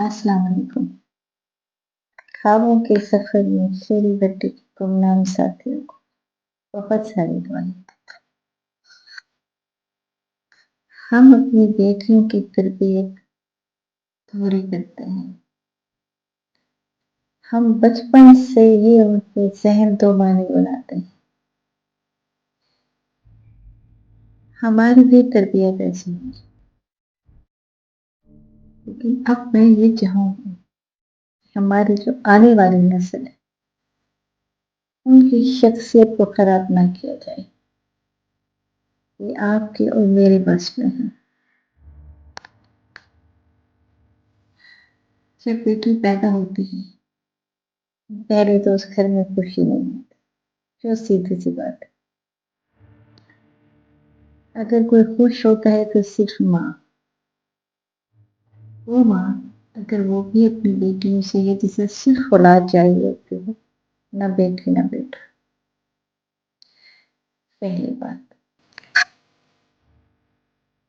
السلام علیکم۔ خوابوں کے سفر میں شیری بٹی کے گمنام ساتھیوں کو بہت ساری دعائیں۔ ہم اپنی بیٹیوں کی تربیت پوری کرتے ہیں۔ ہم بچپن سے ہی ان کے ذہن دو معنی بناتے ہیں۔ ہماری بھی تربیت ایسی ہے، لیکن اب میں یہ چاہوں گی ہماری جو آنے والی نسل ہے ان کی شخصیت کو خراب نہ کیا جائے۔ یہ آپ کے اور میرے بس میں ہے۔ جب بیٹی پیدا ہوتی ہے پہلے تو اس گھر میں خوشی نہیں ہوتی، جو سیدھی سی بات ہے۔ اگر کوئی خوش ہوتا ہے تو صرف ماں، وہ ماں اگر وہ بھی اپنی بیٹیوں سے یہ جسے صرف اولاد چاہیے ہوتی ہے، نہ بیٹی نہ بیٹا۔ پہلی بات۔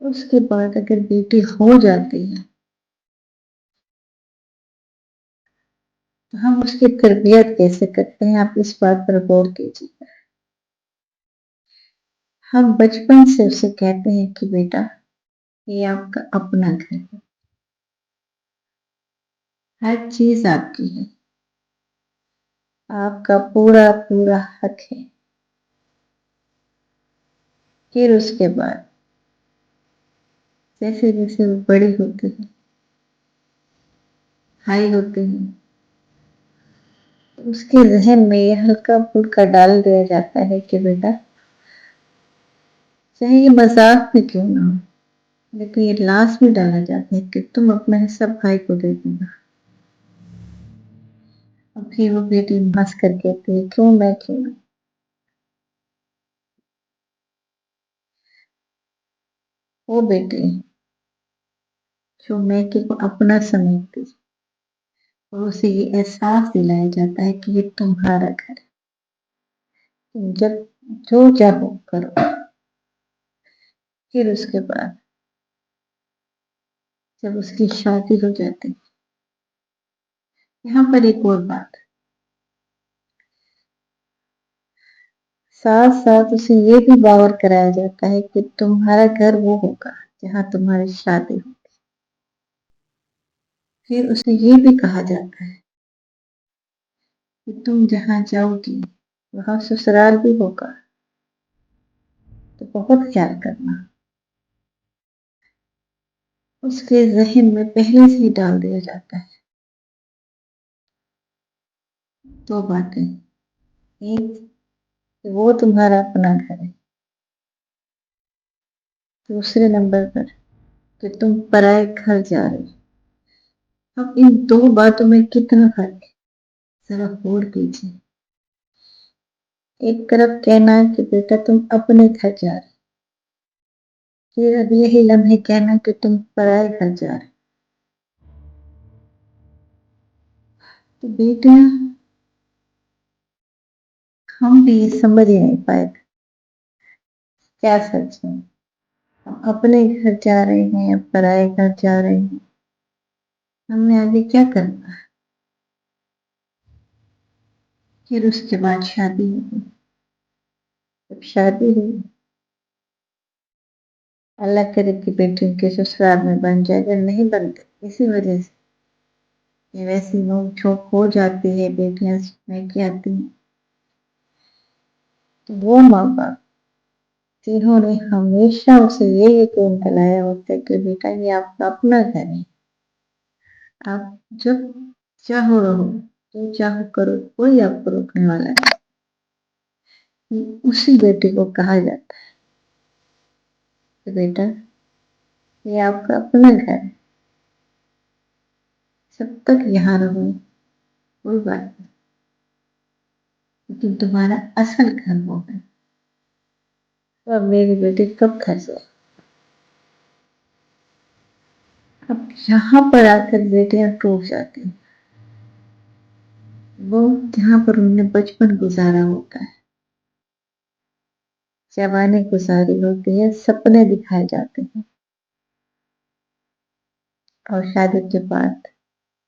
اس کے بعد اگر بیٹی ہو جاتی ہے تو ہم اس کی تربیت کیسے کرتے ہیں، آپ اس بات پر غور کیجیے۔ ہم بچپن سے اسے کہتے ہیں کہ بیٹا یہ آپ کا اپنا گھر ہے، ہر چیز آپ کی ہے، آپ کا پورا پورا حق ہے۔ پھر اس کے بعد جیسے جیسے وہ بڑی ہوتی ہے، ہائی ہوتے ہیں، اس کے ذہن میں یہ ہلکا پھلکا ڈال دیا جاتا ہے کہ بیٹا چاہے یہ مذاق میں کیوں نہ ہو لیکن یہ لازمی ڈالا جاتا ہے کہ تم اپنا حصہ بھائی کو دے دوں گا۔ اور پھر وہ بیٹی ہنس کر کہتی ہے کیوں میں کیوں نہ۔ وہ بیٹی جو میکے کو اپنا سمجھتی اور اسے یہ احساس دلایا جاتا ہے کہ یہ تمہارا گھر ہے، جب جو چاہو کرو۔ پھر اس کے بعد جب اس کی شادی ہو جاتی، یہاں پر ایک اور بات، ساتھ ساتھ اسے یہ بھی باور کرایا جاتا ہے کہ تمہارا گھر وہ ہوگا جہاں تمہاری شادی ہوگی۔ پھر اسے یہ بھی کہا جاتا ہے کہ تم جہاں جاؤ گی وہاں سسرال بھی ہوگا، تو بہت خیال کرنا۔ اس کے ذہن میں پہلے سے ہی ڈال دیا جاتا ہے۔ دو باتیں، ایک کہ وہ تمہارا اپنا گھر ہے، دوسرے نمبر پر کہ تم پرائے گھر جا رہے ہو۔ اب ان دو باتوں میں کتنا فرق ہے ذرا غور کیجیے۔ ایک طرف کہنا ہے کہ بیٹا تم اپنے گھر جا رہے، پھر اب یہی لمحے کہنا کہ تم پرائے گھر جا رہے۔ تو بیٹیاں ہم بھی یہ سمجھ نہیں پائے کیا سچ ہے، ہم اپنے گھر جا رہے ہیں یا پرائے گھر جا رہے ہیں، ہم نے آگے کیا کرنا ہے۔ پھر اس کے بعد شادی ہوئی، جب شادی ہوئی اللہ کرے کہ بیٹیوں کے سسرال میں بن جائے، اگر نہیں بنتے اسی وجہ سے کہ ویسی نوک جھوک ہو جاتی ہے، بیٹیاں میکے آتی ہیں، تو وہ ماں باپ جنہوں نے ہمیشہ اسے یہ یقین دلایا ہوتا ہے کہ بیٹا یہ آپ کا اپنا گھر ہے، آپ جب چاہو رہو جو چاہو کرو، کوئی آپ کو روکنے والا نہیں، اسی بیٹے کو کہا جاتا ہے کہ بیٹا یہ آپ کا اپنا گھر ہے، جب تک یہاں رہو کوئی بات نہیں، لیکن تمہارا اصل گھر وہ ہے۔ تو اب میری بیٹی کب گھر جائے؟ اب یہاں پر آ کر بیٹیاں ٹوٹ جاتی ہیں، وہ جہاں پر انہوں نے بچپن گزارا ہوتا ہے، جوانی گزاری ہوتی ہے، سپنے دکھائے جاتے ہیں، اور شادی کے بعد